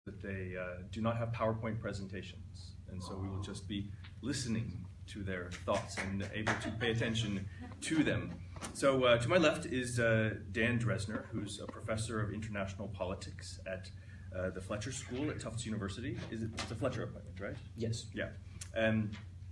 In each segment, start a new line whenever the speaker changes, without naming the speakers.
that they do not have PowerPoint presentations, and so we will just be listening to their thoughts and able to pay attention to them. So to my left is Dan Dresner, who's a professor of international politics at the Fletcher School at Tufts University. It's a Fletcher appointment, right?
Yes.
Yeah.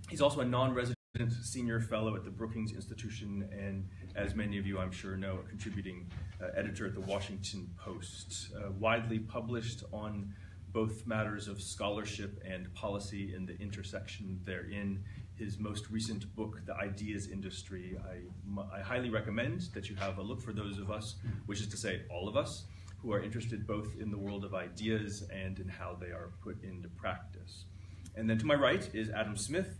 He's also a non-resident senior fellow at the Brookings Institution, and as many of you I'm sure know, a contributing editor at the Washington Post, widely published on both matters of scholarship and policy in the intersection therein. His most recent book, The Ideas Industry, I highly recommend that you have a look for those of us, which is to say all of us, who are interested both in the world of ideas and in how they are put into practice. And then to my right is Adam Smith,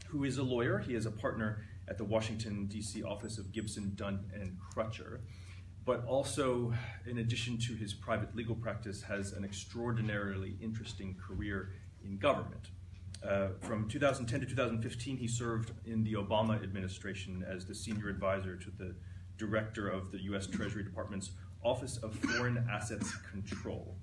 who is a lawyer. He is a partner at the Washington, D.C. office of Gibson, Dunn, and Fletcher, but also, in addition to his private legal practice, has an extraordinarily interesting career in government. From 2010 to 2015, he served in the Obama administration as the senior advisor to the director of the U.S. Treasury Department's Office of Foreign Assets Control,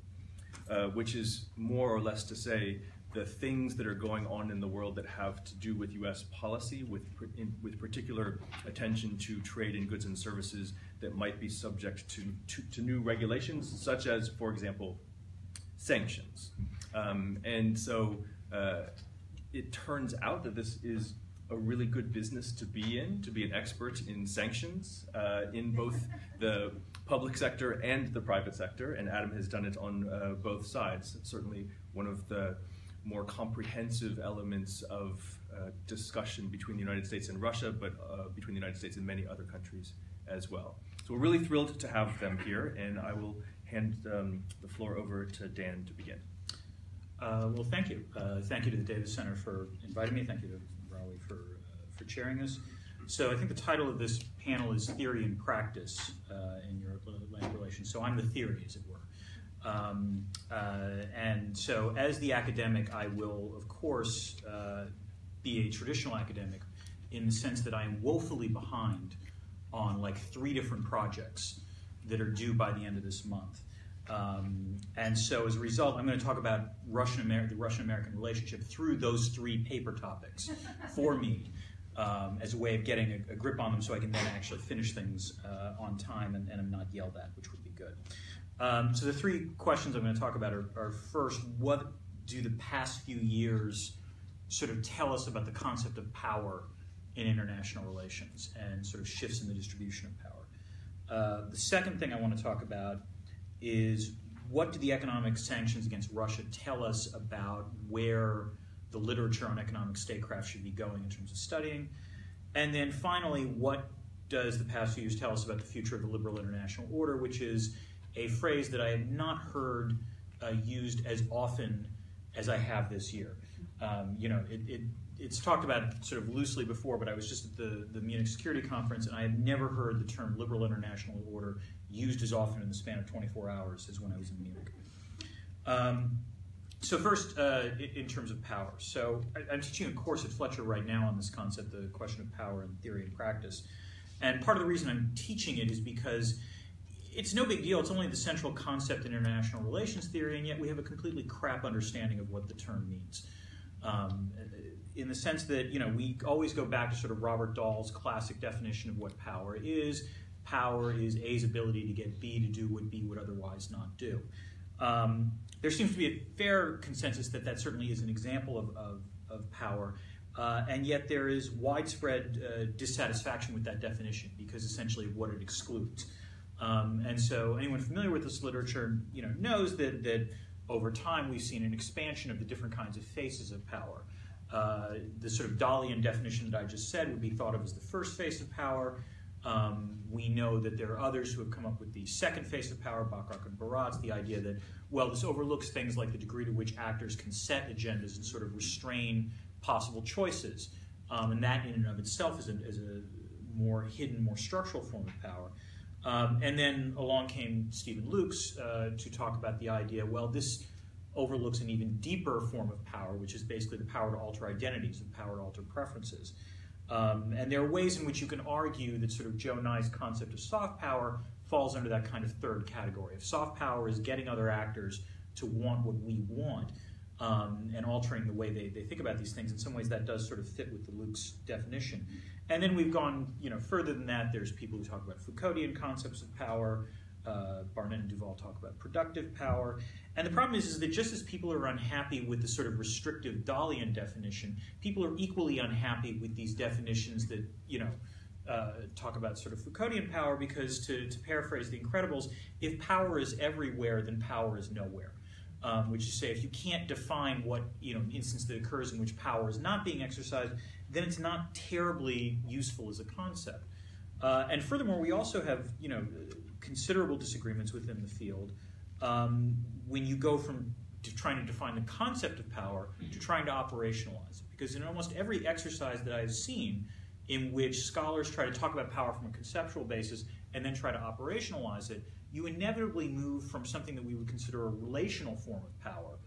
which is more or less to say the things that are going on in the world that have to do with U.S. policy, with particular attention to trade in goods and services that might be subject to new regulations, such as, for example, sanctions. And so it turns out that this is a really good business to be in, to be an expert in sanctions in both the public sector and the private sector, and Adam has done it on both sides. It's certainly one of the more comprehensive elements of discussion between the United States and Russia, but between the United States and many other countries as well. So we're really thrilled to have them here, and I will hand the floor over to Dan to begin.
Well, thank you. Thank you to the Davis Center for inviting me. Thank you to Rawi for chairing this. So I think the title of this panel is Theory and Practice in Euro-Atlantic Relations. So I'm the theory, as it were. And so as the academic, I will, of course, be a traditional academic in the sense that I am woefully behind on like 3 different projects that are due by the end of this month. And so as a result, I'm going to talk about the Russian-American relationship through those 3 paper topics for me as a way of getting a grip on them so I can then actually finish things on time and I'm not yelled at, which would be good. So the 3 questions I'm going to talk about are first, what do the past few years sort of tell us about the concept of power in international relations and sort of shifts in the distribution of power? The second thing I want to talk about is what do the economic sanctions against Russia tell us about where the literature on economic statecraft should be going in terms of studying? And then finally, what does the past few years tell us about the future of the liberal international order, which is a phrase that I have not heard used as often as I have this year. You know, it's talked about sort of loosely before, but I was just at the Munich Security Conference, and I have never heard the term liberal international order used as often in the span of 24 hours as when I was in Munich. So first, in terms of power. So I'm teaching a course at Fletcher right now on this concept, the question of power in theory and practice. And part of the reason I'm teaching it is because it's no big deal. It's only the central concept in international relations theory, and yet we have a completely crap understanding of what the term means. In the sense that, you know, we always go back to sort of Robert Dahl's classic definition of what power is. Power is A's ability to get B to do what B would otherwise not do. There seems to be a fair consensus that that certainly is an example of power, and yet there is widespread dissatisfaction with that definition because essentially of what it excludes. And so anyone familiar with this literature, you know, knows that over time we've seen an expansion of the different kinds of faces of power. The sort of Dahlian definition that I just said would be thought of as the first face of power. We know that there are others who have come up with the second face of power, Bachrach and Baratz, the idea that, well, this overlooks things like the degree to which actors can set agendas and sort of restrain possible choices. And that in and of itself is a more hidden, more structural form of power. And then along came Stephen Lukes to talk about the idea, well, this overlooks an even deeper form of power, which is basically the power to alter identities and power to alter preferences. And there are ways in which you can argue that sort of Joe Nye's concept of soft power falls under that kind of third category. If soft power is getting other actors to want what we want, and altering the way they think about these things. In some ways, that does sort of fit with the Luke's definition. And then we've gone further than that. There's people who talk about Foucauldian concepts of power. Barnett and Duval talk about productive power. And the problem is that just as people are unhappy with the sort of restrictive Dahlian definition, people are equally unhappy with these definitions that, talk about sort of Foucauldian power, because to paraphrase The Incredibles, if power is everywhere, then power is nowhere. Which is to say, if you can't define what, an instance that occurs in which power is not being exercised, then it's not terribly useful as a concept. And furthermore, we also have, considerable disagreements within the field when you go from trying to define the concept of power to trying to operationalize it. Because in almost every exercise that I've seen in which scholars try to talk about power from a conceptual basis and then try to operationalize it, you inevitably move from something that we would consider a relational form of power,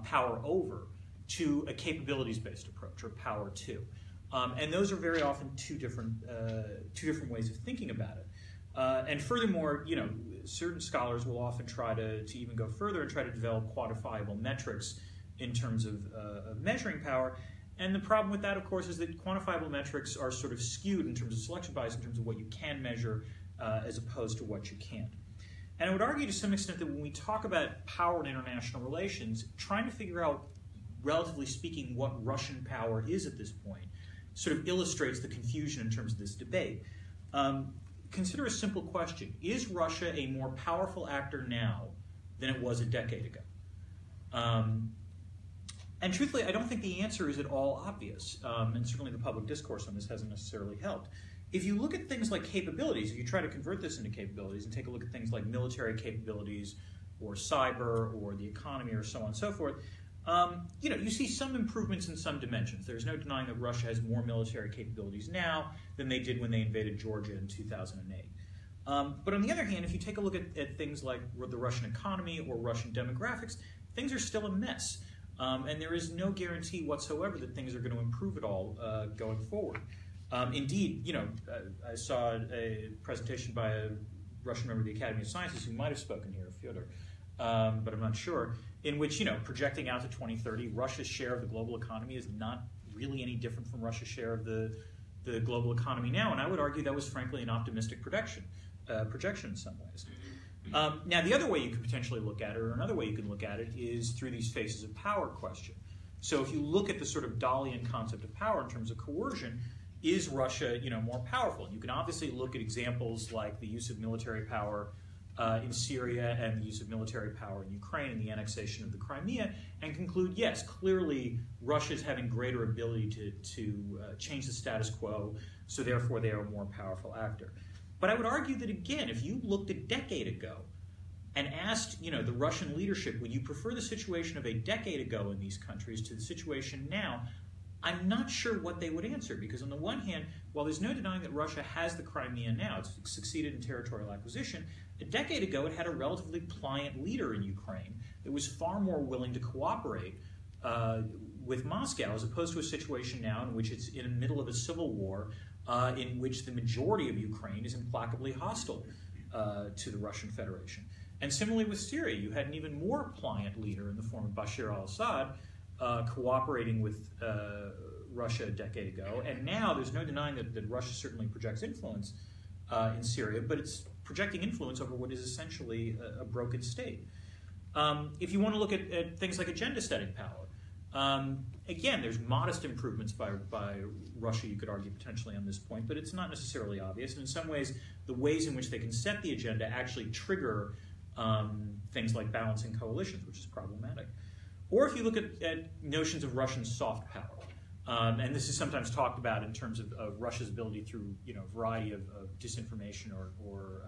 power over, to a capabilities-based approach, or power to. And those are very often two different ways of thinking about it. And furthermore, certain scholars will often try to even go further and try to develop quantifiable metrics in terms of measuring power. And the problem with that, of course, is that quantifiable metrics are sort of skewed in terms of selection bias, in terms of what you can measure as opposed to what you can't. And I would argue to some extent that when we talk about power in international relations, trying to figure out, relatively speaking, what Russian power is at this point sort of illustrates the confusion in terms of this debate. Consider a simple question. Is Russia a more powerful actor now than it was a decade ago? And truthfully, I don't think the answer is at all obvious, and certainly the public discourse on this hasn't necessarily helped. If you look at things like capabilities, if you try to convert this into capabilities and take a look at things like military capabilities or cyber or the economy or so on and so forth, you see some improvements in some dimensions. There's no denying that Russia has more military capabilities now than they did when they invaded Georgia in 2008. But on the other hand, if you take a look at things like the Russian economy or Russian demographics, things are still a mess. And there is no guarantee whatsoever that things are going to improve at all going forward. Indeed, I saw a presentation by a Russian member of the Academy of Sciences who might have spoken here, Fyodor, but I'm not sure, in which, projecting out to 2030, Russia's share of the global economy is not really any different from Russia's share of the global economy now, and I would argue that was frankly an optimistic projection in some ways. Now, the other way you could potentially look at it, or another way you can look at it, is through these phases of power question. So if you look at the sort of Dahlian concept of power in terms of coercion, is Russia, more powerful? You can obviously look at examples like the use of military power in Syria and the use of military power in Ukraine and the annexation of the Crimea and conclude, yes, clearly Russia is having greater ability to change the status quo, so therefore they are a more powerful actor. But I would argue that, again, if you looked a decade ago and asked, the Russian leadership, would you prefer the situation of a decade ago in these countries to the situation now, I'm not sure what they would answer, because on the one hand, while there's no denying that Russia has the Crimea now, it's succeeded in territorial acquisition, a decade ago it had a relatively pliant leader in Ukraine that was far more willing to cooperate with Moscow, as opposed to a situation now in which it's in the middle of a civil war in which the majority of Ukraine is implacably hostile to the Russian Federation. And similarly with Syria, you had an even more pliant leader in the form of Bashar al-Assad, cooperating with Russia a decade ago. And now there's no denying that Russia certainly projects influence in Syria, but it's projecting influence over what is essentially a broken state. If you want to look at things like agenda-setting power, again, there's modest improvements by Russia, you could argue, potentially on this point, but it's not necessarily obvious. And in some ways, the ways in which they can set the agenda actually trigger things like balancing coalitions, which is problematic. Or if you look at notions of Russian soft power, and this is sometimes talked about in terms of Russia's ability through a variety of disinformation or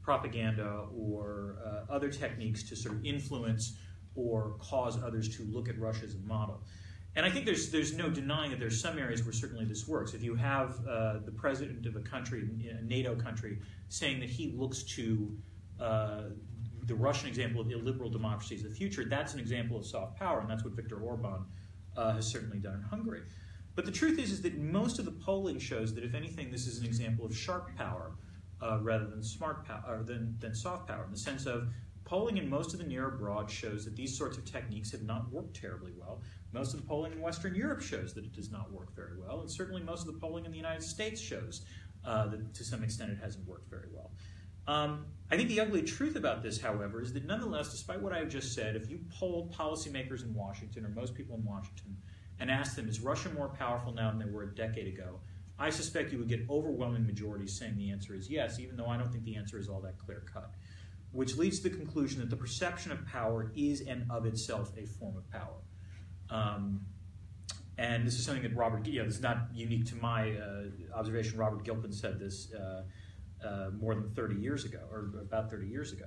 propaganda or other techniques to sort of influence or cause others to look at Russia as a model. And I think there's no denying that there's some areas where certainly this works. If you have the president of a country, a NATO country, saying that he looks to the Russian example of illiberal democracy as the future, that's an example of soft power, and that's what Viktor Orban has certainly done in Hungary. But the truth is that most of the polling shows that, if anything, this is an example of sharp power rather than smart power, than soft power, in the sense of polling in most of the near abroad shows that these sorts of techniques have not worked terribly well. Most of the polling in Western Europe shows that it does not work very well, and certainly most of the polling in the United States shows that to some extent it hasn't worked very well. I think the ugly truth about this, however, is that nonetheless, despite what I've just said, if you polled policymakers in Washington, or most people in Washington, and asked them, is Russia more powerful now than they were a decade ago, I suspect you would get overwhelming majorities saying the answer is yes, even though I don't think the answer is all that clear-cut. Which leads to the conclusion that the perception of power is and of itself a form of power. And this is something that Robert, this is not unique to my observation. Robert Gilpin said this more than 30 years ago, or about 30 years ago.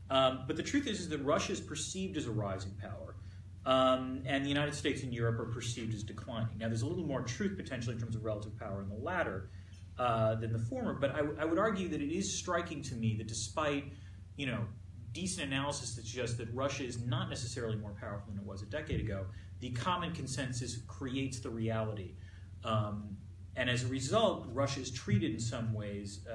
But the truth is that Russia is perceived as a rising power, and the United States and Europe are perceived as declining. Now, there's a little more truth potentially in terms of relative power in the latter than the former, but I would argue that it is striking to me that despite decent analysis that suggests that Russia is not necessarily more powerful than it was a decade ago, the common consensus creates the reality. And as a result, Russia is treated in some ways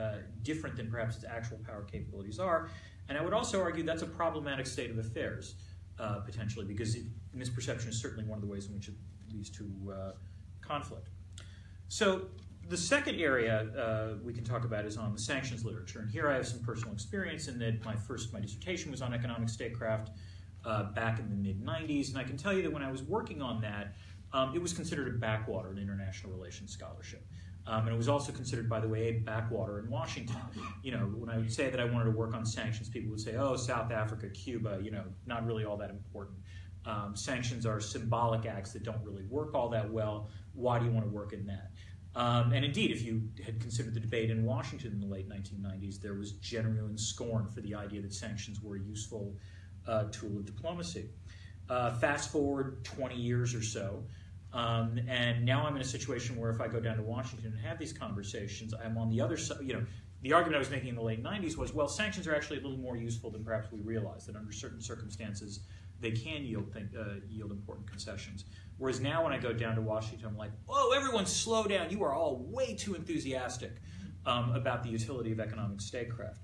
different than perhaps its actual power capabilities are. And I would also argue that's a problematic state of affairs, potentially, because misperception is certainly one of the ways in which it leads to conflict. So the second area we can talk about is on the sanctions literature. And here I have some personal experience in that my dissertation was on economic statecraft back in the mid-90s. And I can tell you that when I was working on that, it was considered a backwater in international relations scholarship. And it was also considered, by the way, a backwater in Washington. When I would say that I wanted to work on sanctions, people would say, oh, South Africa, Cuba, not really all that important. Sanctions are symbolic acts that don't really work all that well. Why do you want to work in that? And indeed, if you had considered the debate in Washington in the late 1990s, there was genuine scorn for the idea that sanctions were a useful tool of diplomacy. Fast forward 20 years or so, and now I'm in a situation where if I go down to Washington and have these conversations, I'm on the other side. The argument I was making in the late 90s was, well, sanctions are actually a little more useful than perhaps we realize, that under certain circumstances they can yield important concessions. Whereas now when I go down to Washington, I'm like, whoa, everyone slow down. You are all way too enthusiastic about the utility of economic statecraft.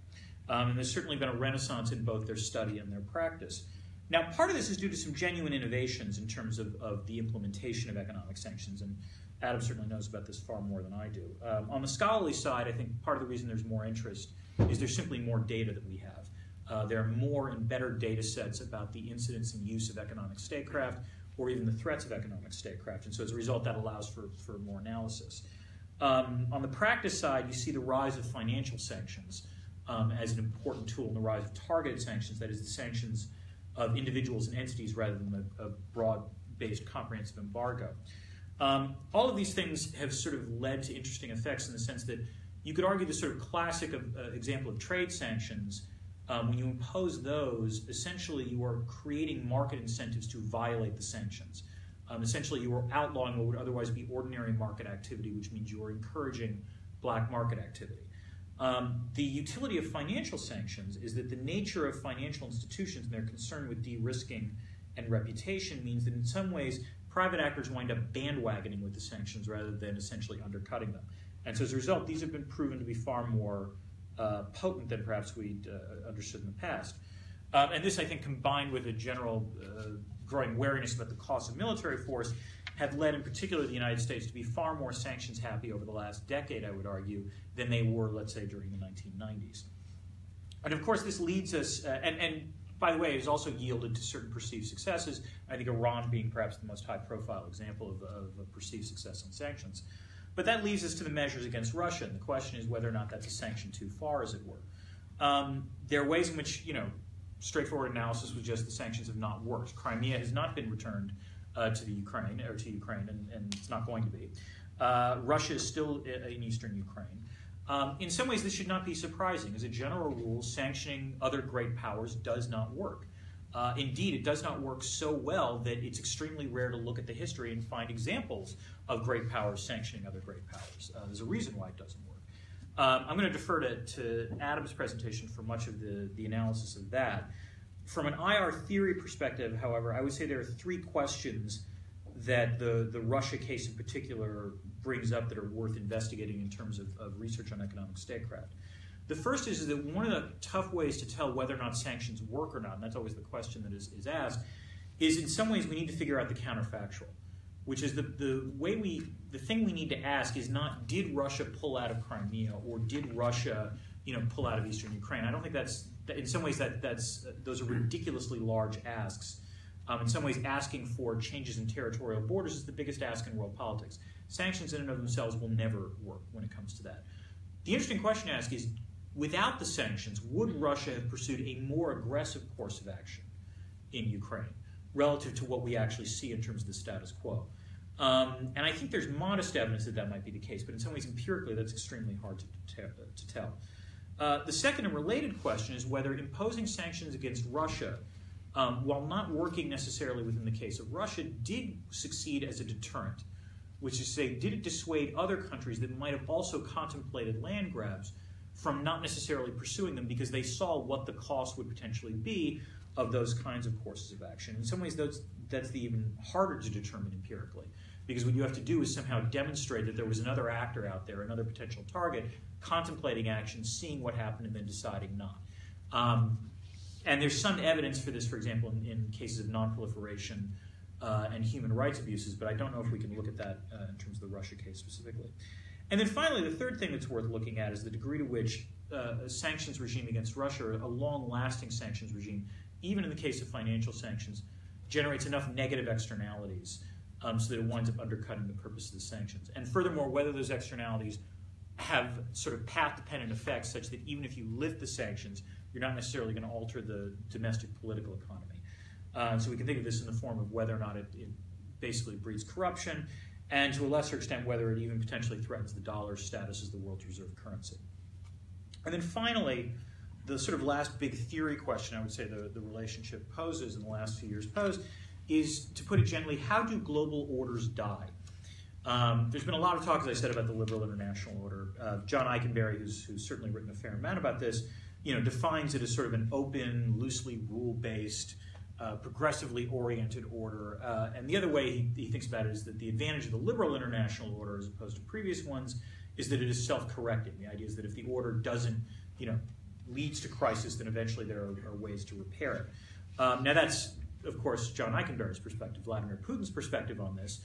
And there's certainly been a renaissance in both their study and their practice. Now, part of this is due to some genuine innovations in terms of the implementation of economic sanctions, and Adam certainly knows about this far more than I do. On the scholarly side, I think part of the reason there's more interest is there's simply more data that we have. There are more and better data sets about the incidence and use of economic statecraft, or even the threats of economic statecraft, and so as a result, that allows for more analysis. On the practice side, you see the rise of financial sanctions as an important tool, and the rise of targeted sanctions, that is, the sanctions of individuals and entities rather than a broad-based comprehensive embargo. All of these things have sort of led to interesting effects in the sense that you could argue the sort of classic example of trade sanctions, when you impose those, essentially you are creating market incentives to violate the sanctions. Essentially you are outlawing what would otherwise be ordinary market activity, which means you are encouraging black market activity. The utility of financial sanctions is that the nature of financial institutions and their concern with de-risking and reputation means that in some ways private actors wind up bandwagoning with the sanctions rather than essentially undercutting them. And so as a result, these have been proven to be far more potent than perhaps we'd understood in the past. And this, I think, combined with a general growing wariness about the cost of military force, have led in particular the United States to be far more sanctions happy over the last decade, I would argue, than they were, let's say, during the 1990s. And of course, this leads us, and by the way, it has also yielded to certain perceived successes, I think Iran being perhaps the most high-profile example of a perceived success on sanctions. But that leads us to the measures against Russia, and the question is whether or not that's a sanction too far, as it were. There are ways in which, straightforward analysis would suggest the sanctions have not worked. Crimea has not been returned to Ukraine, and it's not going to be. Russia is still in eastern Ukraine. In some ways, this should not be surprising. As a general rule, sanctioning other great powers does not work. Indeed, it does not work so well that it's extremely rare to look at the history and find examples of great powers sanctioning other great powers. There's a reason why it doesn't work. I'm going to defer to Adam's presentation for much of the analysis of that. From an IR theory perspective, however, I would say there are three questions that the Russia case in particular brings up that are worth investigating in terms of research on economic statecraft. The first is that one of the tough ways to tell whether or not sanctions work or not, and that's always the question that is asked, is in some ways we need to figure out the counterfactual, which is the thing we need to ask is not, did Russia pull out of Crimea, or did Russia pull out of eastern Ukraine? I don't think that's, in some ways those are ridiculously large asks. In some ways, asking for changes in territorial borders is the biggest ask in world politics. Sanctions in and of themselves will never work when it comes to that. The interesting question to ask is, without the sanctions, would Russia have pursued a more aggressive course of action in Ukraine relative to what we actually see in terms of the status quo? And I think there's modest evidence that that might be the case, but in some ways, empirically, that's extremely hard to tell. The second and related question is whether imposing sanctions against Russia, while not working necessarily within the case of Russia, did succeed as a deterrent, which is to say, did it dissuade other countries that might have also contemplated land grabs from not necessarily pursuing them because they saw what the cost would potentially be of those kinds of courses of action. In some ways, that's the even harder to determine empirically, because what you have to do is somehow demonstrate that there was another actor out there, another potential target, contemplating action, seeing what happened, and then deciding not. And there's some evidence for this, for example, in cases of non-proliferation and human rights abuses, but I don't know if we can look at that in terms of the Russia case specifically. And then finally, the third thing that's worth looking at is the degree to which a sanctions regime against Russia, a long-lasting sanctions regime, even in the case of financial sanctions, generates enough negative externalities so that it winds up undercutting the purpose of the sanctions. And furthermore, whether those externalities have sort of path-dependent effects such that even if you lift the sanctions, you're not necessarily going to alter the domestic political economy. So we can think of this in the form of whether or not it basically breeds corruption, and to a lesser extent, whether it even potentially threatens the dollar's status as the world's reserve currency. And then finally, the sort of last big theory question I would say the relationship poses in the last few years posed is, to put it gently, how do global orders die? There's been a lot of talk, as I said, about the liberal international order. John Eikenberry, who's certainly written a fair amount about this, defines it as sort of an open, loosely rule-based, progressively oriented order. And the other way he thinks about it is that the advantage of the liberal international order, as opposed to previous ones, is that it is self-correcting. The idea is that if the order doesn't, leads to crisis, then eventually there are ways to repair it. Now that's, of course, John Eikenberry's perspective. Vladimir Putin's perspective on this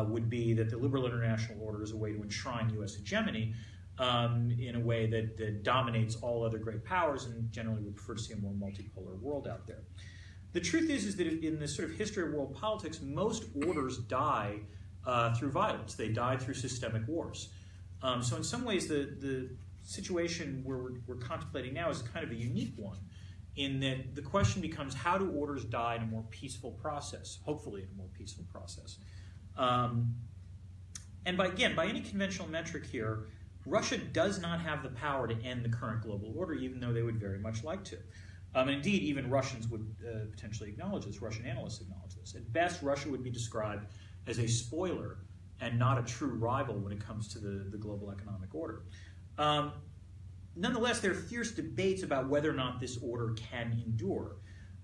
would be that the liberal international order is a way to enshrine U.S. hegemony in a way that dominates all other great powers, and generally would prefer to see a more multipolar world out there. The truth is that in the sort of history of world politics, most orders die through violence. They die through systemic wars. So in some ways, the situation where we're contemplating now is kind of a unique one, in that the question becomes, how do orders die in a more peaceful process, hopefully in a more peaceful process? And by any conventional metric here, Russia does not have the power to end the current global order, even though they would very much like to. And indeed, even Russians would potentially acknowledge this. Russian analysts acknowledge this. At best, Russia would be described as a spoiler and not a true rival when it comes to the global economic order. Nonetheless, there are fierce debates about whether or not this order can endure.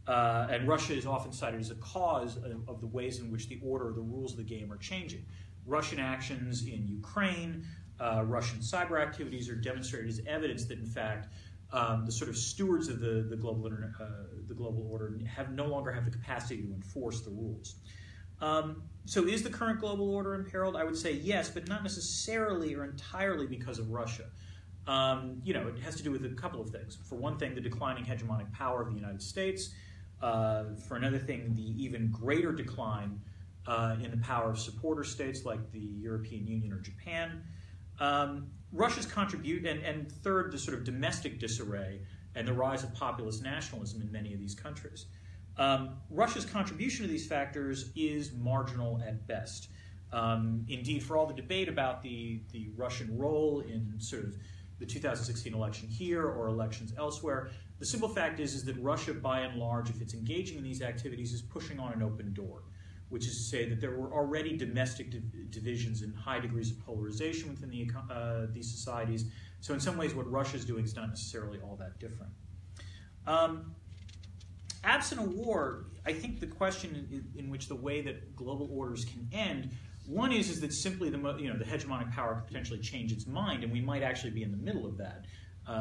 And Russia is often cited as a cause of the ways in which the order, the rules of the game are changing. Russian actions in Ukraine, Russian cyber activities are demonstrated as evidence that, in fact, the sort of stewards of the global order no longer have the capacity to enforce the rules. So is the current global order imperiled? I would say yes, but not necessarily or entirely because of Russia. It has to do with a couple of things. For one thing, the declining hegemonic power of the United States. For another thing, the even greater decline in the power of supporter states like the European Union or Japan. Russia's contribution, and third, the sort of domestic disarray and the rise of populist nationalism in many of these countries. Russia's contribution to these factors is marginal at best. Indeed, for all the debate about the Russian role in sort of the 2016 election here or elections elsewhere, the simple fact is that Russia, by and large, if it's engaging in these activities, is pushing on an open door, which is to say that there were already domestic divisions and high degrees of polarization within these societies. So in some ways, what Russia is doing is not necessarily all that different. Absent a war, I think the question in which the way that global orders can end, one is that simply the hegemonic power could potentially change its mind, and we might actually be in the middle of that.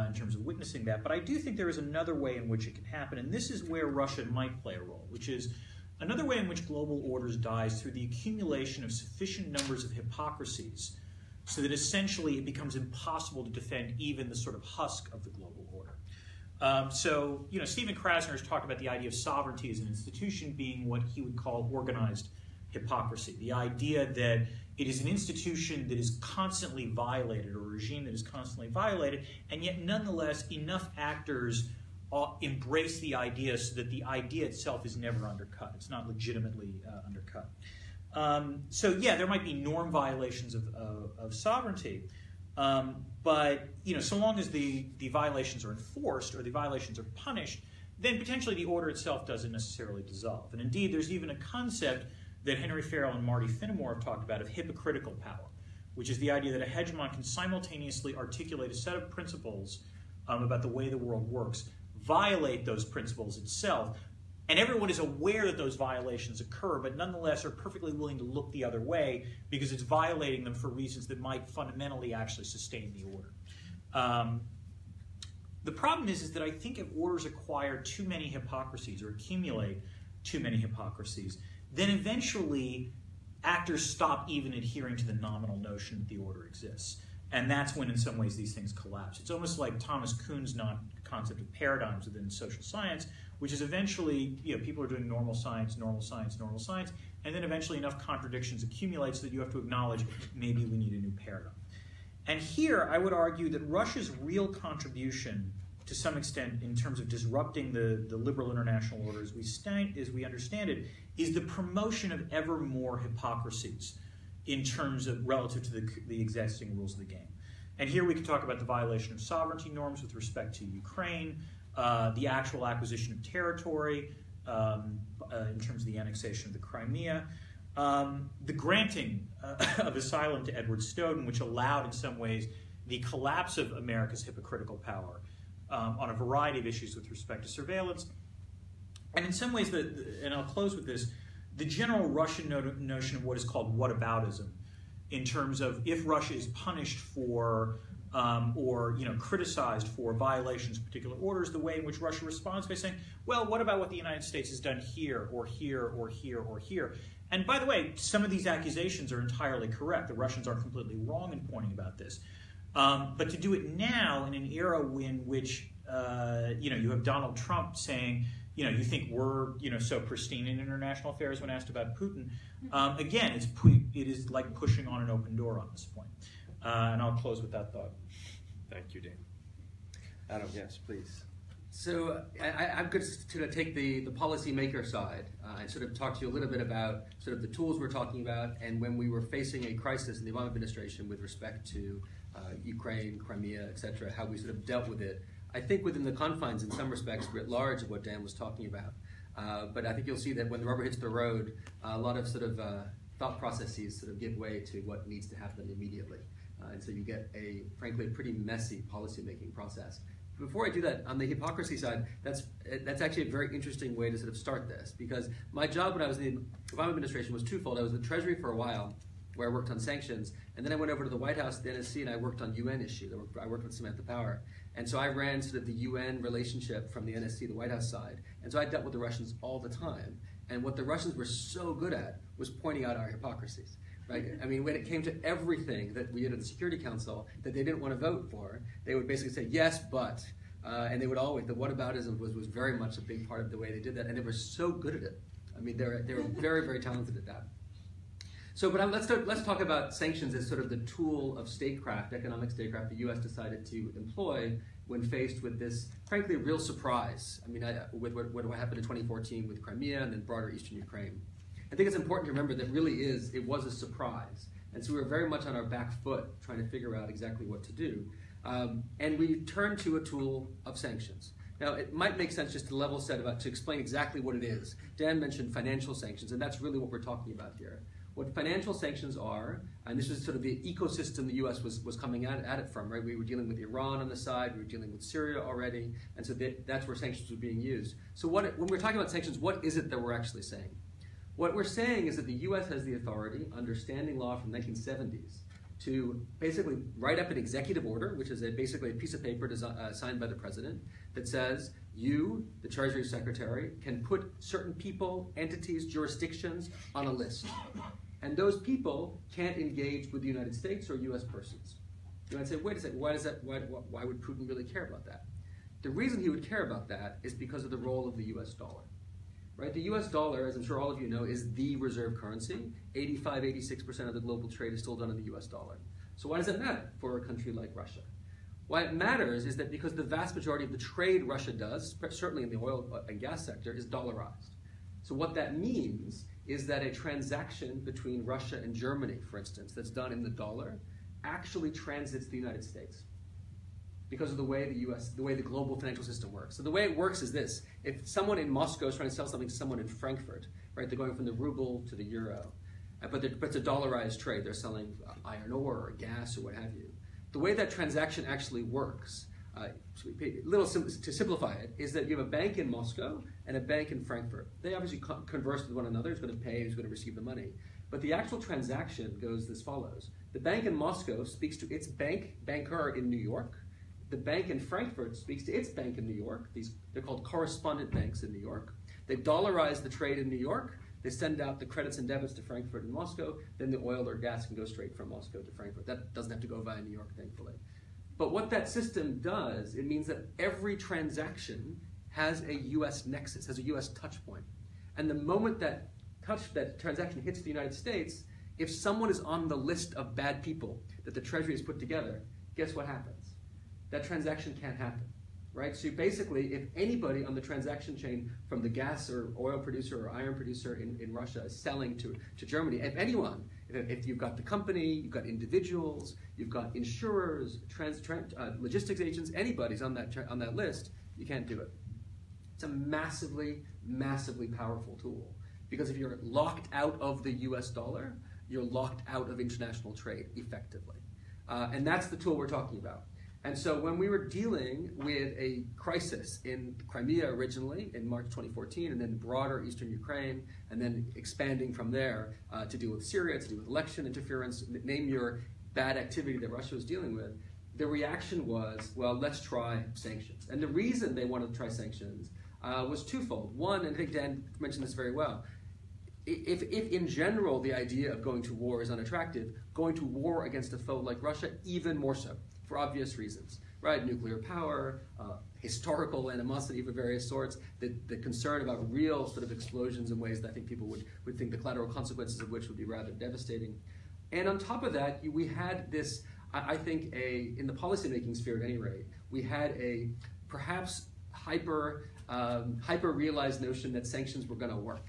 in terms of witnessing that. But I do think there is another way in which it can happen, and this is where Russia might play a role, which is another way in which global orders dies through the accumulation of sufficient numbers of hypocrisies so that essentially it becomes impossible to defend even the sort of husk of the global order. So, Stephen Krasner has talked about the idea of sovereignty as an institution being what he would call organized hypocrisy. The idea that it is an institution that is constantly violated, or a regime that is constantly violated, and yet nonetheless enough actors embrace the idea so that the idea itself is never undercut. It's not legitimately undercut. So yeah, there might be norm violations of sovereignty, but so long as the violations are enforced or the violations are punished, then potentially the order itself doesn't necessarily dissolve. And indeed, there's even a concept that Henry Farrell and Marty Finnemore have talked about of hypocritical power, which is the idea that a hegemon can simultaneously articulate a set of principles about the way the world works, violate those principles itself, and everyone is aware that those violations occur, but nonetheless are perfectly willing to look the other way because it's violating them for reasons that might fundamentally actually sustain the order. The problem is that I think if orders acquire too many hypocrisies or accumulate too many hypocrisies, then eventually actors stop even adhering to the nominal notion that the order exists. And that's when, in some ways, these things collapse. It's almost like Thomas Kuhn's concept of paradigms within social science, which is eventually, people are doing normal science, and then eventually enough contradictions accumulate so that you have to acknowledge maybe we need a new paradigm. And here, I would argue that Russia's real contribution, to some extent, in terms of disrupting the liberal international order as we understand it, is the promotion of ever more hypocrisies in terms of relative to the existing rules of the game. And here we can talk about the violation of sovereignty norms with respect to Ukraine, the actual acquisition of territory in terms of the annexation of the Crimea, the granting of asylum to Edward Snowden, which allowed in some ways the collapse of America's hypocritical power on a variety of issues with respect to surveillance. And in some ways, and I'll close with this, the general Russian notion of what is called whataboutism, in terms of if Russia is punished for or criticized for violations of particular orders, the way in which Russia responds by saying, well, what about what the United States has done here or here or here or here? And by the way, some of these accusations are entirely correct. The Russians are completely wrong in pointing about this. But to do it now in an era in which you have Donald Trump saying, you think we're so pristine in international affairs when asked about Putin. Again, it is like pushing on an open door on this point. And I'll close with that thought.
Thank you, Dan.
Adam, yes, please. So I'm going to sort of take the policymaker side and sort of talk to you a little bit about sort of the tools we're talking about and when we were facing a crisis in the Obama administration with respect to Ukraine, Crimea, et cetera, how we sort of dealt with it. I think within the confines, in some respects, writ large of what Dan was talking about. But I think you'll see that when the rubber hits the road, a lot of sort of thought processes sort of give way to what needs to happen immediately. And so you get frankly, a pretty messy policymaking process. Before I do that, on the hypocrisy side, that's actually a very interesting way to sort of start this, because my job when I was in the Obama administration was twofold. I was at the Treasury for a while, where I worked on sanctions, and then I went over to the White House, the NSC, and I worked on UN issues. I worked with Samantha Power. And so I ran sort of the UN relationship from the NSC, the White House side. And so I dealt with the Russians all the time. And what the Russians were so good at was pointing out our hypocrisies. Right? I mean, when it came to everything that we did at the Security Council that they didn't want to vote for, they would basically say, yes, but. And they would always, the whataboutism was very much a big part of the way they did that. And they were so good at it. I mean, they were very, very talented at that. So, but let's talk about sanctions as sort of the tool of statecraft, economic statecraft the U.S. decided to employ when faced with this, frankly, real surprise. I mean, with what happened in 2014 with Crimea and then broader eastern Ukraine. I think it's important to remember that it was a surprise. And so we were very much on our back foot trying to figure out exactly what to do. And we turned to a tool of sanctions. Now, it might make sense just to level set to explain exactly what it is. Dan mentioned financial sanctions, and that's really what we're talking about here. What financial sanctions are, and this was sort of the ecosystem the U.S. was coming at it from, right? We were dealing with Iran on the side, we were dealing with Syria already, and so that's where sanctions were being used. So when we're talking about sanctions, what is it that we're actually saying? What we're saying is that the U.S. has the authority, under standing law from the 1970s, to basically write up an executive order, which is basically a piece of paper signed by the president that says you, the Treasury Secretary, can put certain people, entities, jurisdictions on a list. And those people can't engage with the United States or US persons. You might say, wait a second, why would Putin really care about that? The reason he would care about that is because of the role of the US dollar. Right? The US dollar, as I'm sure all of you know, is the reserve currency. 86% of the global trade is still done in the US dollar. So why does that matter for a country like Russia? Why it matters is that because the vast majority of the trade Russia does, certainly in the oil and gas sector, is dollarized. So what that means is that a transaction between Russia and Germany, for instance, that's done in the dollar, actually transits the United States because of the way the global financial system works. So the way it works is this: if someone in Moscow is trying to sell something to someone in Frankfurt, right, they're going from the ruble to the euro, but it's a dollarized trade. They're selling iron ore or gas or what have you. The way that transaction actually works, to simplify it, is that you have a bank in Moscow and a bank in Frankfurt. They obviously converse with one another. Who's going to pay? Who's going to receive the money? But the actual transaction goes as follows: the bank in Moscow speaks to its banker in New York. The bank in Frankfurt speaks to its bank in New York. They're called correspondent banks in New York. They dollarize the trade in New York. They send out the credits and debits to Frankfurt and Moscow. Then the oil or gas can go straight from Moscow to Frankfurt. That doesn't have to go via New York, thankfully. But what that system does, it means that every transaction has a U.S. nexus, has a U.S. touch point. And the moment that transaction hits the United States, if someone is on the list of bad people that the Treasury has put together, guess what happens? That transaction can't happen, right? So basically, if anybody on the transaction chain from the gas or oil producer or iron producer in Russia is selling to Germany, if anyone, if you've got the company, you've got individuals, you've got insurers, logistics agents, anybody's on that list, you can't do it. It's a massively, massively powerful tool, because if you're locked out of the US dollar, you're locked out of international trade effectively. And that's the tool we're talking about. And so when we were dealing with a crisis in Crimea originally in March 2014, and then broader Eastern Ukraine, and then expanding from there to deal with Syria, to deal with election interference, name your bad activity that Russia was dealing with, the reaction was, well, let's try sanctions. And the reason they wanted to try sanctions was twofold. One, and I think Dan mentioned this very well, if in general the idea of going to war is unattractive, going to war against a foe like Russia, even more so, for obvious reasons, right? Nuclear power, historical animosity of various sorts, the concern about real sort of explosions in ways that I think people would think the collateral consequences of which would be rather devastating. And on top of that, we had this, I think, in the policymaking sphere at any rate, we had a perhaps hyper-realized notion that sanctions were going to work.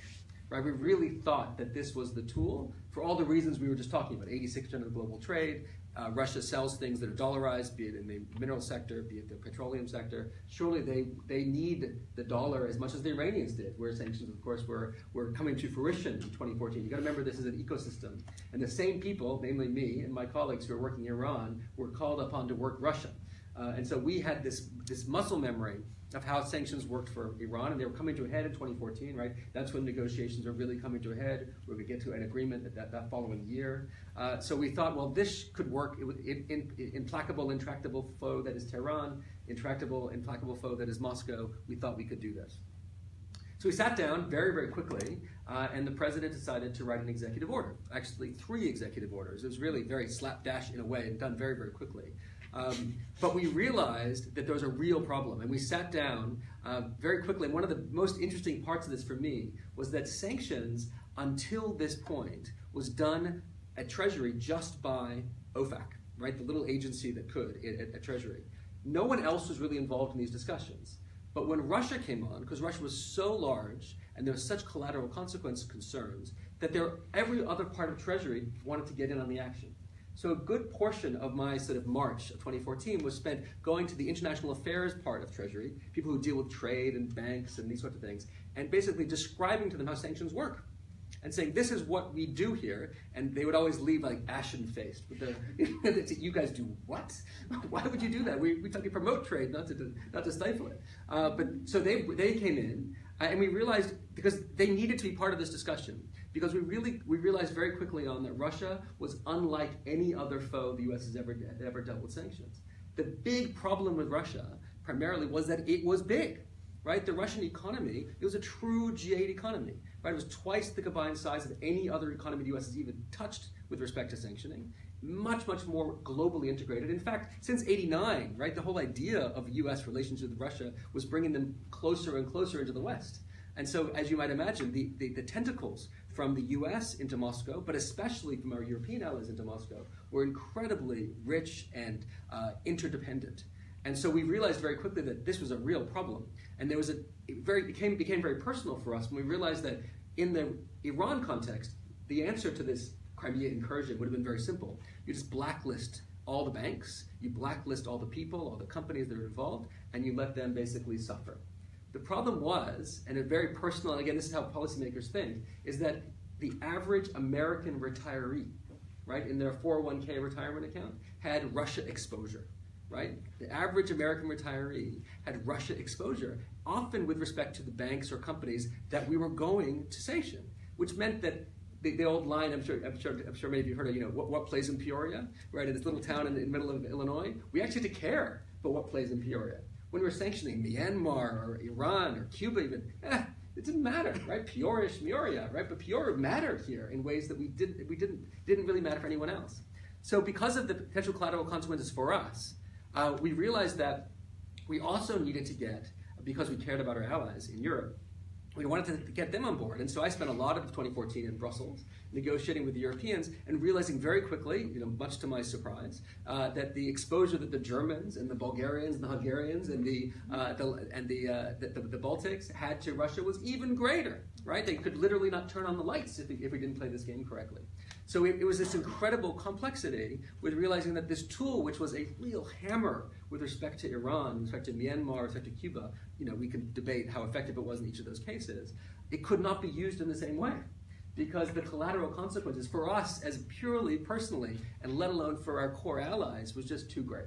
Right? We really thought that this was the tool for all the reasons we were just talking about. 86% of the global trade. Russia sells things that are dollarized, be it in the mineral sector, be it the petroleum sector. Surely they need the dollar as much as the Iranians did, where sanctions, of course, were coming to fruition in 2014. You've got to remember this is an ecosystem. And the same people, namely me and my colleagues who are working in Iran, were called upon to work Russia. And so we had this muscle memory of how sanctions worked for Iran, and they were coming to a head in 2014, right? That's when negotiations are really coming to a head, where we get to an agreement that following year. So we thought, well, this could work. Implacable, intractable foe that is Tehran, intractable, implacable foe that is Moscow. We thought we could do this. So we sat down very, very quickly, and the president decided to write an executive order. Actually, 3 executive orders. It was really very slapdash in a way, and done very, very quickly. But we realized that there was a real problem, and we sat down very quickly. And one of the most interesting parts of this for me was that sanctions, until this point, was done at Treasury just by OFAC, right? The little agency that could at Treasury. No one else was really involved in these discussions. But when Russia came on, because Russia was so large and there was such collateral consequence concerns, that every other part of Treasury wanted to get in on the action. So a good portion of my sort of March of 2014 was spent going to the international affairs part of Treasury, people who deal with trade and banks and these sorts of things, and basically describing to them how sanctions work. And saying, this is what we do here, and they would always leave like ashen-faced. You guys do what? Why would you do that? We promote trade, not to stifle it. But so they came in, And we realized, because they needed to be part of this discussion, because we realized very quickly on that Russia was unlike any other foe the U.S. has ever dealt with sanctions. The big problem with Russia primarily was that it was big, right? The Russian economy, it was a true G8 economy, right? It was twice the combined size of any other economy the U.S. has even touched with respect to sanctioning. Much, much more globally integrated. In fact, since '89, right, the whole idea of U.S. relationship with Russia was bringing them closer and closer into the West. And so, as you might imagine, the tentacles from the U.S. into Moscow, but especially from our European allies into Moscow, were incredibly rich and interdependent. And so we realized very quickly that this was a real problem. And there was became very personal for us when we realized that in the Iran context, the answer to this Crimea incursion would have been very simple. You just blacklist all the banks, you blacklist all the people, all the companies that are involved, and you let them basically suffer. The problem was, and a very personal, and again, this is how policymakers think, is that the average American retiree, right, in their 401k retirement account, had Russia exposure, right? The average American retiree had Russia exposure, often with respect to the banks or companies that we were going to sanction, which meant that the old line, I'm sure many of you heard of, what plays in Peoria, right? In this little town in the middle of Illinois, we actually had to care about what plays in Peoria. When we were sanctioning Myanmar or Iran or Cuba even, it didn't matter, right? Peoria, right? But Peoria mattered here in ways that didn't really matter for anyone else. So because of the potential collateral consequences for us, we realized that we also needed to get, because we cared about our allies in Europe, we wanted to get them on board. And so I spent a lot of 2014 in Brussels negotiating with the Europeans and realizing very quickly, much to my surprise, that the exposure that the Germans and the Bulgarians and the Hungarians and the Baltics had to Russia was even greater, right? They could literally not turn on the lights if we didn't play this game correctly. So it was this incredible complexity with realizing that this tool, which was a real hammer with respect to Iran, with respect to Myanmar, with respect to Cuba, we can debate how effective it was in each of those cases, it could not be used in the same way, because the collateral consequences for us as purely personally, and let alone for our core allies, was just too great.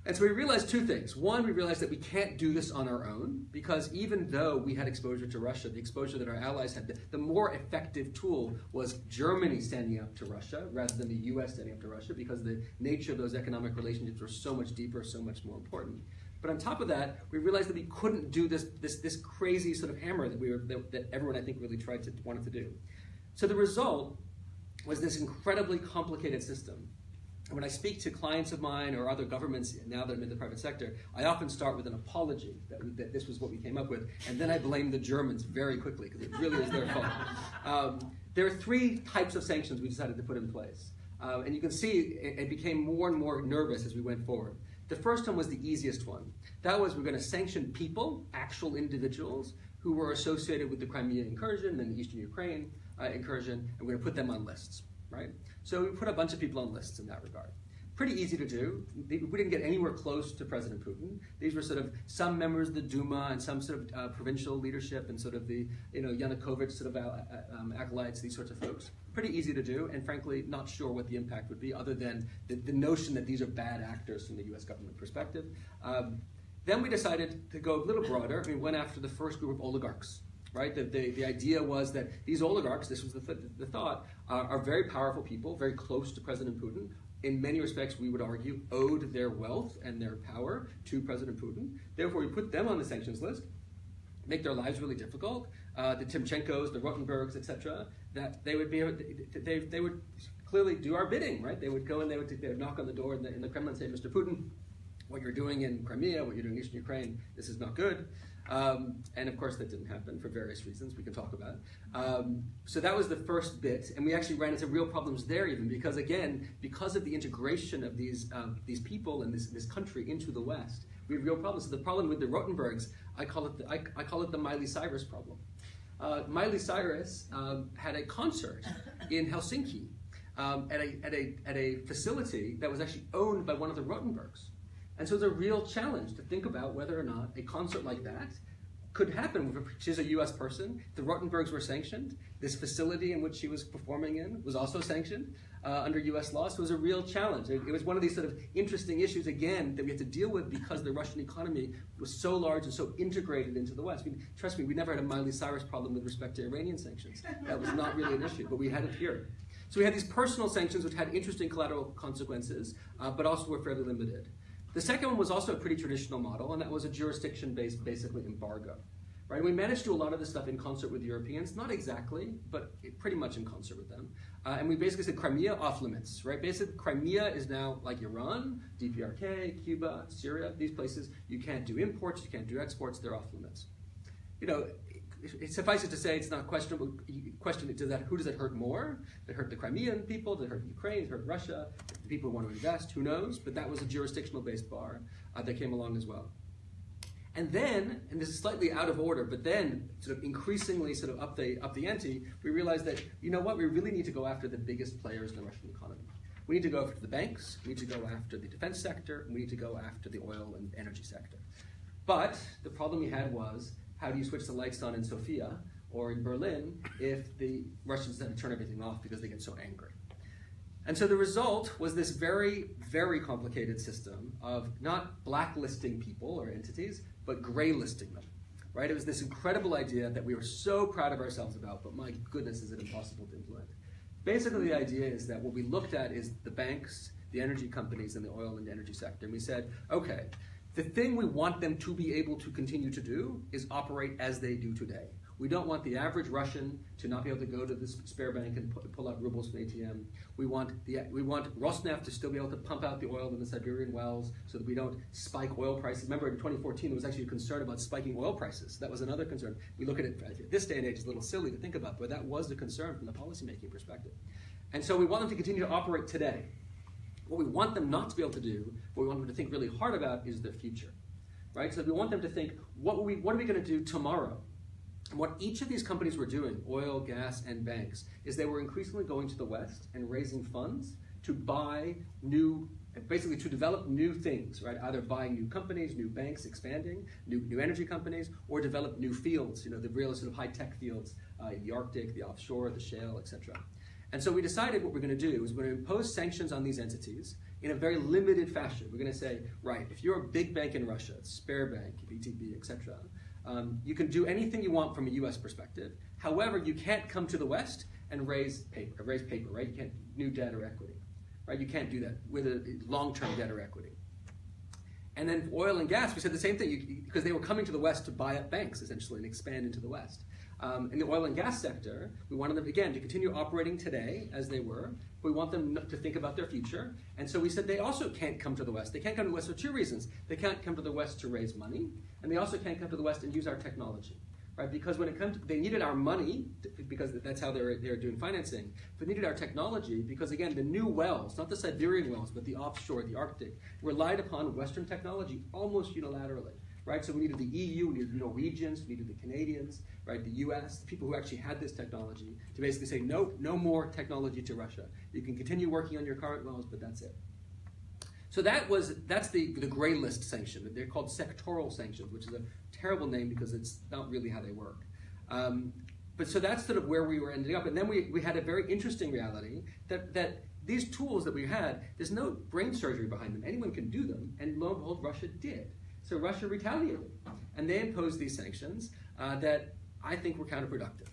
And so we realized two things. One, we realized that we can't do this on our own, because even though we had exposure to Russia, the exposure that our allies had, the more effective tool was Germany standing up to Russia rather than the US standing up to Russia, because the nature of those economic relationships were so much deeper, so much more important. But on top of that, we realized that we couldn't do this crazy sort of hammer that everyone, I think, really wanted to do. So the result was this incredibly complicated system. And when I speak to clients of mine or other governments now that I'm in the private sector, I often start with an apology that this was what we came up with, and then I blame the Germans very quickly, because it really is their fault. There are three types of sanctions we decided to put in place. And you can see it became more and more nervous as we went forward. The first one was the easiest one. That was, we're going to sanction people, actual individuals, who were associated with the Crimea incursion and the Eastern Ukraine incursion, and we're going to put them on lists, right? So we put a bunch of people on lists in that regard. Pretty easy to do. We didn't get anywhere close to President Putin. These were sort of some members of the Duma and some sort of provincial leadership and sort of the Yanukovych sort of acolytes, these sorts of folks. Pretty easy to do, and frankly, not sure what the impact would be other than the notion that these are bad actors from the U.S. government perspective. Then we decided to go a little broader. We went after the first group of oligarchs. Right? The idea was that these oligarchs, this was the thought, are very powerful people, very close to President Putin. In many respects, we would argue, owed their wealth and their power to President Putin. Therefore, we put them on the sanctions list, make their lives really difficult. The Timchenkos, the Rotenbergs, etc. That they would clearly do our bidding, right? They would go and they would knock on the door in the Kremlin and say, Mr. Putin, what you're doing in Crimea, what you're doing in Eastern Ukraine, this is not good. And of course that didn't happen for various reasons we can talk about. So that was the first bit, and we actually ran into real problems there even, because again, because of the integration of these people and this country into the West, we have real problems. So the problem with the Rotenbergs, I call it the Miley Cyrus problem. Miley Cyrus had a concert in Helsinki at a facility that was actually owned by one of the Rotenbergs. And so it's a real challenge to think about whether or not a concert like that, could happen. She's a U.S. person. The Rotenbergs were sanctioned. This facility in which she was performing in was also sanctioned under U.S. law. So it was a real challenge. It was one of these sort of interesting issues, again, that we had to deal with because the Russian economy was so large and so integrated into the West. Trust me, we never had a Miley Cyrus problem with respect to Iranian sanctions. That was not really an issue, but we had it here. So we had these personal sanctions which had interesting collateral consequences, but also were fairly limited. The second one was also a pretty traditional model, and that was a jurisdiction-based, basically, embargo. Right? We managed to do a lot of this stuff in concert with Europeans, not exactly, but pretty much in concert with them. And we basically said Crimea off limits. Right? Basically, Crimea is now like Iran, DPRK, Cuba, Syria. These places, you can't do imports, you can't do exports. They're off limits. You know, it suffices to say it's not questionable. Who does it hurt more? Did it hurt the Crimean people? Did it hurt Ukraine? Did it hurt Russia? The people who want to invest? Who knows? But that was a jurisdictional-based bar that came along as well. And then, and this is slightly out of order, but then sort of increasingly sort of up the ante, we realized that, you know what, we really need to go after the biggest players in the Russian economy. We need to go after the banks, we need to go after the defense sector, and we need to go after the oil and energy sector. But the problem we had was, how do you switch the lights on in Sofia or in Berlin if the Russians had to turn everything off because they get so angry? And so the result was this very, very complicated system of not blacklisting people or entities, but graylisting them. Right? It was this incredible idea that we were so proud of ourselves about, but my goodness, is it impossible to implement. Basically, the idea is that what we looked at is the banks, the energy companies, and the oil and energy sector. And we said, okay, the thing we want them to be able to continue to do is operate as they do today. We don't want the average Russian to not be able to go to the spare bank and pull out rubles from ATM. We want Rosneft to still be able to pump out the oil in the Siberian wells so that we don't spike oil prices. Remember, in 2014, there was actually a concern about spiking oil prices. That was another concern. We look at it at this day and age, it's a little silly to think about, but that was a concern from the policymaking perspective. And so we want them to continue to operate today. What we want them not to be able to do, what we want them to think really hard about, is their future, right? So we want them to think, what are we going to do tomorrow? And what each of these companies were doing, oil, gas, and banks, is they were increasingly going to the West and raising funds to buy basically to develop new things, right? Either buying new companies, new banks, expanding, new energy companies, or develop new fields, the real sort of high-tech fields in the Arctic, the offshore, the shale, etc. And so we decided what we're going to do is we're going to impose sanctions on these entities in a very limited fashion. We're going to say, right, if you're a big bank in Russia, Sberbank, VTB, etc., you can do anything you want from a U.S. perspective. However, you can't come to the West and raise paper, right? You can't new debt or equity, right? You can't do that with a long-term debt or equity. And then oil and gas, we said the same thing because they were coming to the West to buy up banks essentially and expand into the West. In the oil and gas sector, we wanted them, again, to continue operating today as they were. We want them to think about their future. And so we said they also can't come to the West. They can't come to the West for two reasons. They can't come to the West to raise money, and they also can't come to the West and use our technology. Right? Because when it comes they needed our money, because that's how they're doing financing, but they needed our technology because, again, the new wells, not the Siberian wells, but the offshore, the Arctic, relied upon Western technology almost unilaterally. Right? So we needed the EU, we needed the Norwegians, we needed the Canadians, right? The US, the people who actually had this technology, to basically say, no more technology to Russia. You can continue working on your current wells, but that's it. So that's the gray list sanction. They're called sectoral sanctions, which is a terrible name because it's not really how they work. But so that's sort of where we were ending up. And then we had a very interesting reality that these tools that we had, there's no brain surgery behind them. Anyone can do them, and lo and behold, Russia did. So Russia retaliated, and they imposed these sanctions that I think were counterproductive.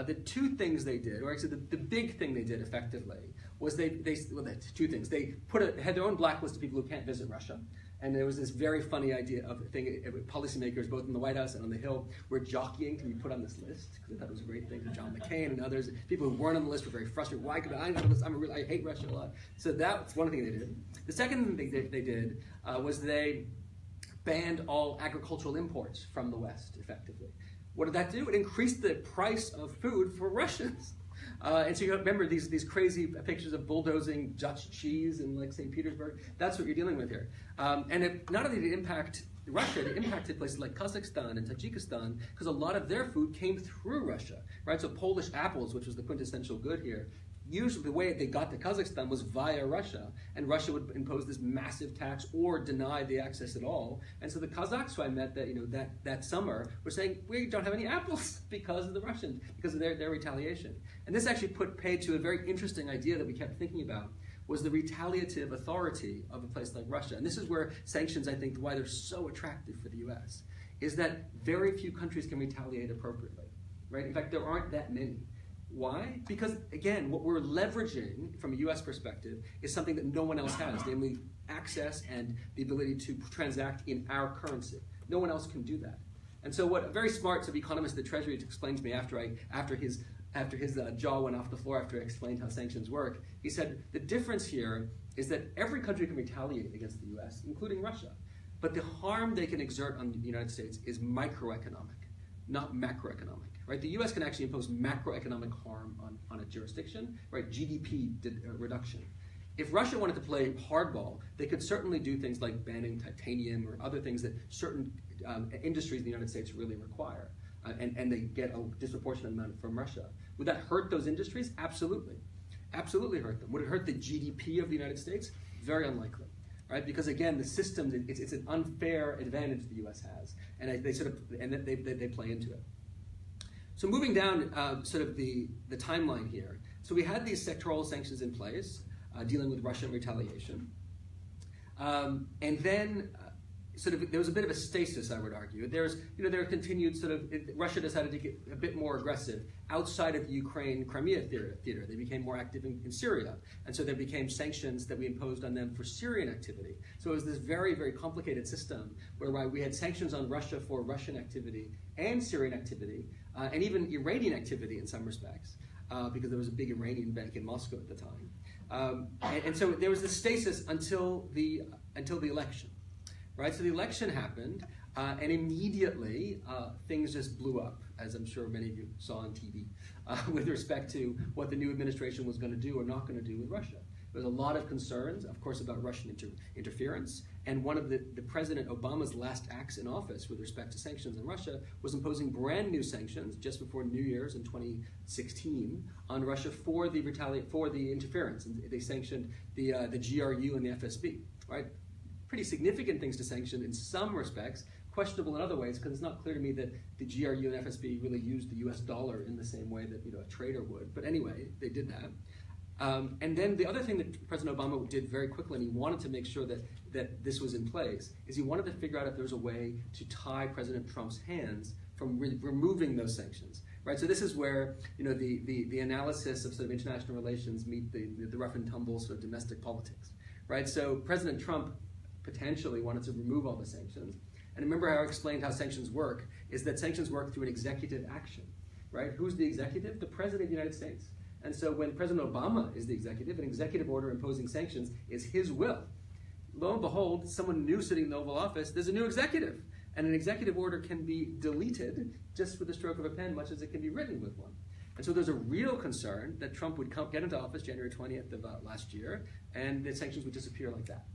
The two things they did, or actually the big thing they did effectively, was two things. They had their own blacklist of people who can't visit Russia, and there was this very funny idea of policymakers, both in the White House and on the Hill, were jockeying to be put on this list, because they thought it was a great thing. John McCain and others, people who weren't on the list were very frustrated. Why could I not on the list? I hate Russia a lot. So that's one thing they did. The second thing they did was they banned all agricultural imports from the West, effectively. What did that do? It increased the price of food for Russians. And so you remember these crazy pictures of bulldozing Dutch cheese in like St. Petersburg. That's what you're dealing with here. And it not only did it impact Russia, it impacted places like Kazakhstan and Tajikistan because a lot of their food came through Russia, right? So Polish apples, which was the quintessential good here, usually the way they got to Kazakhstan was via Russia, and Russia would impose this massive tax or deny the access at all. And so the Kazakhs who I met that summer were saying, we don't have any apples because of the Russians, because of their retaliation. And this actually paid to a very interesting idea that we kept thinking about, was the retaliative authority of a place like Russia. And this is where sanctions, I think, why they're so attractive for the US, is that very few countries can retaliate appropriately, right? In fact, there aren't that many. Why? Because, again, what we're leveraging from a US perspective is something that no one else has, namely access and the ability to transact in our currency. No one else can do that. And so what a very smart sort of economist at the Treasury explained to me after his jaw went off the floor after I explained how sanctions work, he said, the difference here is that every country can retaliate against the US, including Russia. But the harm they can exert on the United States is microeconomic, not macroeconomic. Right? The U.S. can actually impose macroeconomic harm on a jurisdiction, right? GDP reduction. If Russia wanted to play hardball, they could certainly do things like banning titanium or other things that certain industries in the United States really require, and they get a disproportionate amount from Russia. Would that hurt those industries? Absolutely. Absolutely hurt them. Would it hurt the GDP of the United States? Very unlikely. Right? Because again, the system, it's an unfair advantage the U.S. has, and they play into it. So moving down sort of the timeline here. So we had these sectoral sanctions in place, dealing with Russian retaliation. And then there was a bit of a stasis, I would argue. There continued Russia decided to get a bit more aggressive outside of the Ukraine-Crimea theater. They became more active in Syria. And so there became sanctions that we imposed on them for Syrian activity. So it was this very, very complicated system whereby we had sanctions on Russia for Russian activity and Syrian activity, and even Iranian activity in some respects, because there was a big Iranian bank in Moscow at the time. And so there was this stasis until the election. Right, so the election happened, and immediately things just blew up, as I'm sure many of you saw on TV, with respect to what the new administration was going to do or not going to do with Russia. There was a lot of concerns, of course, about Russian interference, and one of the President Obama's last acts in office with respect to sanctions on Russia was imposing brand new sanctions just before New Year's in 2016 on Russia for the interference. And they sanctioned the GRU and the FSB, right? Pretty significant things to sanction in some respects, questionable in other ways, because it's not clear to me that the GRU and FSB really used the US dollar in the same way that a trader would. But anyway, they did that. And then the other thing that President Obama did very quickly, and he wanted to make sure that this was in place, is he wanted to figure out if there was a way to tie President Trump's hands from removing those sanctions. Right, so this is where the analysis of sort of international relations meet the rough and tumble sort of domestic politics. Right, so President Trump potentially wanted to remove all the sanctions. And remember how I explained how sanctions work, is that sanctions work through an executive action, right? Who's the executive? The President of the United States. And so when President Obama is the executive, an executive order imposing sanctions is his will. Lo and behold, someone new sitting in the Oval Office, there's a new executive. And an executive order can be deleted just with the stroke of a pen, much as it can be written with one. And so there's a real concern that Trump would get into office January 20th of last year, and the sanctions would disappear like that.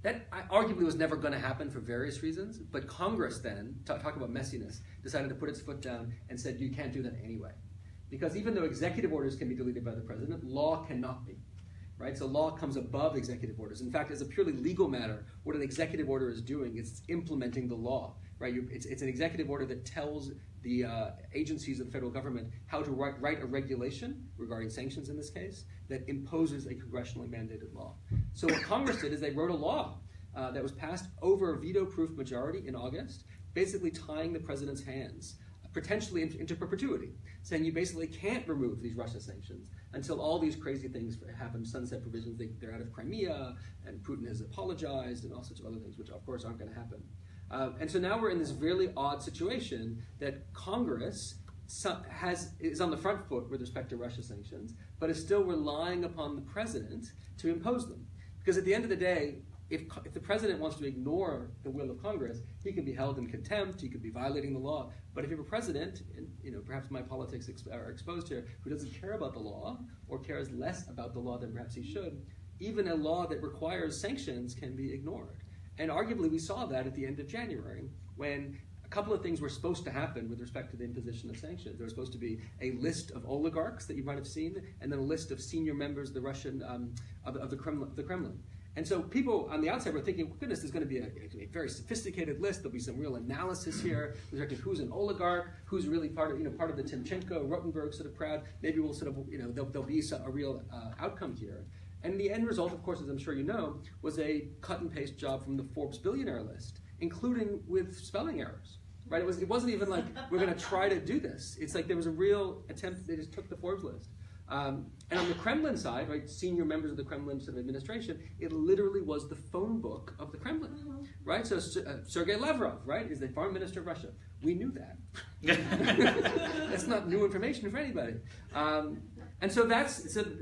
That arguably was never going to happen for various reasons, but Congress then, talk about messiness, decided to put its foot down and said you can't do that anyway. Because even though executive orders can be deleted by the president, law cannot be. Right? So law comes above executive orders. In fact, as a purely legal matter, what an executive order is doing is implementing the law. Right? It's an executive order that tells the agencies of the federal government how to write a regulation, regarding sanctions in this case, that imposes a congressionally mandated law. So what Congress did is they wrote a law that was passed over a veto-proof majority in August, basically tying the president's hands, potentially into perpetuity, saying you basically can't remove these Russia sanctions until all these crazy things happen, sunset provisions, they're out of Crimea, and Putin has apologized, and all sorts of other things, which of course aren't going to happen. And so now we're in this really odd situation that Congress is on the front foot with respect to Russia sanctions, but is still relying upon the president to impose them. Because at the end of the day, if the president wants to ignore the will of Congress, he can be held in contempt, he could be violating the law. But if you have a president, and perhaps my politics are exposed here, who doesn't care about the law, or cares less about the law than perhaps he should, even a law that requires sanctions can be ignored. And arguably we saw that at the end of January, when couple of things were supposed to happen with respect to the imposition of sanctions. There was supposed to be a list of oligarchs that you might have seen, and then a list of senior members of the Russian of the Kremlin. And so people on the outside were thinking, goodness, there's going to be a very sophisticated list. There'll be some real analysis here with respect to who's an oligarch, who's really part of the Timchenko, Rotenberg sort of crowd. Maybe we'll sort of, there'll be a real outcome here. And the end result, of course, as I'm sure you know, was a cut and paste job from the Forbes billionaire list, including with spelling errors. Right? It wasn't even like we're going to try to do this. It's like there was a real attempt. They just took the Forbes list. And on the Kremlin side, right, senior members of the Kremlin sort of administration, it literally was the phone book of the Kremlin, right? So Sergei Lavrov, right, is the foreign minister of Russia. We knew that. That's not new information for anybody. And so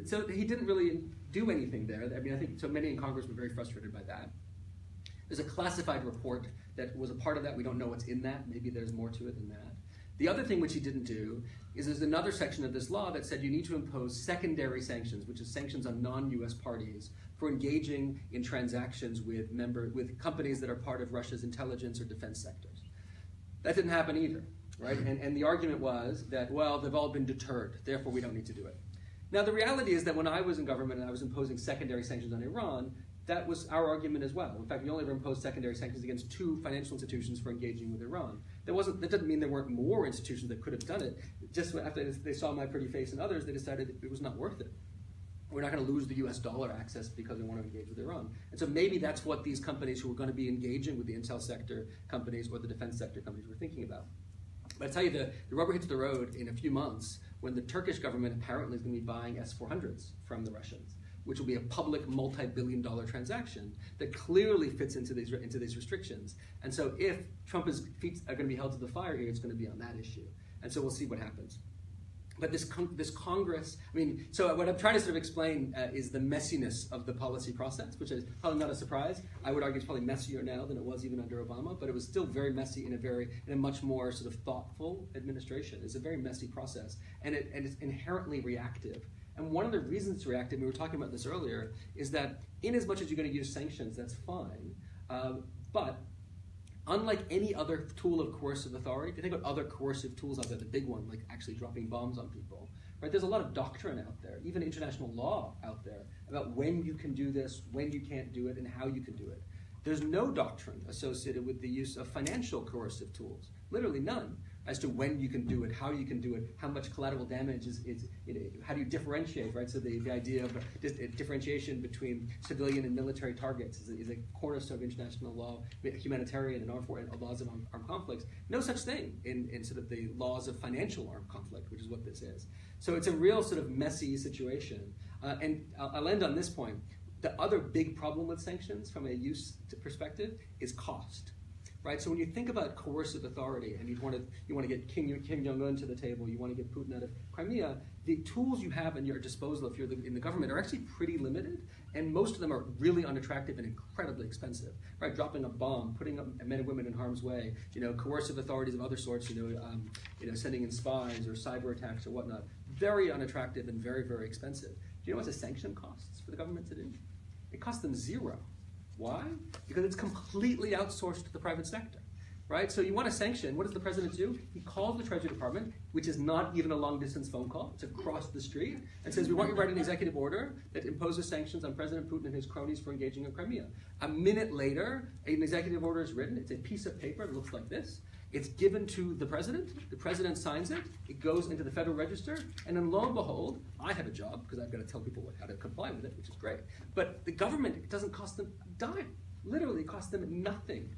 so he didn't really do anything there. I mean, I think so many in Congress were very frustrated by that. There's a classified report that was a part of that. We don't know what's in that. Maybe there's more to it than that. The other thing which he didn't do is there's another section of this law that said you need to impose secondary sanctions, which is sanctions on non-US parties for engaging in transactions with companies that are part of Russia's intelligence or defense sectors. That didn't happen either, right? And the argument was that, well, they've all been deterred, therefore we don't need to do it. Now the reality is that when I was in government and I was imposing secondary sanctions on Iran, that was our argument as well. In fact, we only ever imposed secondary sanctions against 2 financial institutions for engaging with Iran. That didn't mean there weren't more institutions that could have done it. Just after they saw my pretty face and others, they decided it was not worth it. We're not going to lose the US dollar access because we want to engage with Iran. And so maybe that's what these companies who were going to be engaging with the intel sector companies or the defense sector companies were thinking about. But I tell you, the rubber hits the road in a few months when the Turkish government apparently is going to be buying S-400s from the Russians, which will be a public multi-billion-dollar transaction that clearly fits into these restrictions. And so if Trump's feet are going to be held to the fire here, it's going to be on that issue. And so we'll see what happens. But this Congress, so what I'm trying to sort of explain is the messiness of the policy process, which is probably not a surprise. I would argue it's probably messier now than it was even under Obama, but it was still very messy in a much more sort of thoughtful administration. It's a very messy process, and it's inherently reactive. And one of the reasons it's reactive, we were talking about this earlier, is that in as much as you're going to use sanctions, that's fine, but unlike any other tool of coercive authority, if you think about other coercive tools out there, the big one, like actually dropping bombs on people, right? There's a lot of doctrine out there, even international law out there, about when you can do this, when you can't do it, and how you can do it. There's no doctrine associated with the use of financial coercive tools, literally none, as to when you can do it, how you can do it, how much collateral damage is how do you differentiate, right? So the idea of differentiation between civilian and military targets is a cornerstone of international law, humanitarian and laws of armed conflicts. No such thing in sort of the laws of financial armed conflict, which is what this is. So it's a real sort of messy situation. And I'll end on this point. The other big problem with sanctions from a use perspective is cost. Right, so when you think about coercive authority, and you want to get Kim Jong-un to the table, you want to get Putin out of Crimea, the tools you have at your disposal if you're in the government are actually pretty limited, and most of them are really unattractive and incredibly expensive. Right, dropping a bomb, putting men and women in harm's way, coercive authorities of other sorts, sending in spies or cyber attacks or whatnot, very unattractive and very, very expensive. Do you know what a sanction costs for the government to do? It costs them $0. Why? Because it's completely outsourced to the private sector, right? So you want to sanction, what does the president do? He calls the Treasury Department, which is not even a long-distance phone call, it's across the street, and says, we want you to write an executive order that imposes sanctions on President Putin and his cronies for engaging in Crimea. A minute later, an executive order is written, it's a piece of paper that looks like this, it's given to the president signs it, it goes into the Federal Register, and then lo and behold, I have a job, because I've got to tell people how to comply with it, which is great. But the government, it doesn't cost them a dime. Literally costs them nothing.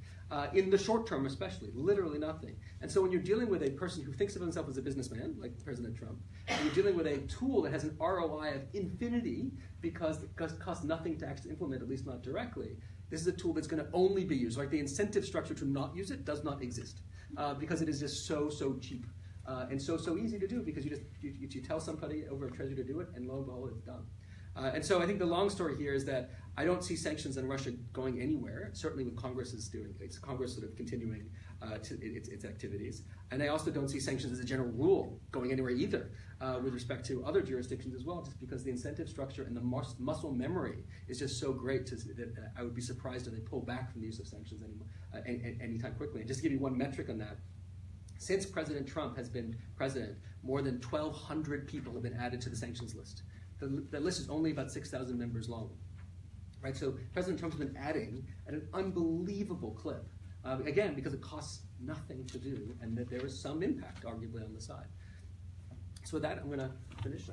In the short term especially, literally nothing. And so when you're dealing with a person who thinks of himself as a businessman, like President Trump, and you're dealing with a tool that has an ROI of infinity because it costs nothing to actually implement, at least not directly, this is a tool that's going to only be used. Like the incentive structure to not use it does not exist. Because it is just so cheap and so easy to do because you tell somebody over at Treasury to do it, and lo and behold, it's done. And so I think the long story here is that I don't see sanctions on Russia going anywhere, certainly with Congress is doing it. It's Congress sort of continuing its activities. And I also don't see sanctions as a general rule going anywhere either with respect to other jurisdictions as well, just because the incentive structure and the muscle memory is just so great that I would be surprised if they pull back from the use of sanctions anytime quickly. And just to give you one metric on that, since President Trump has been president, more than 1,200 people have been added to the sanctions list. The list is only about 6,000 members long. Right, so President Trump's been adding at an unbelievable clip, again, because it costs nothing to do, and that there is some impact, arguably, on the side. So with that, I'm going to finish.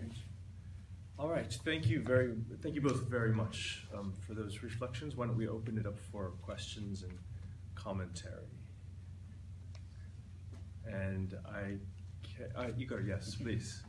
All right, thank you both very much for those reflections. Why don't we open it up for questions and commentary? And Igor, yes, please.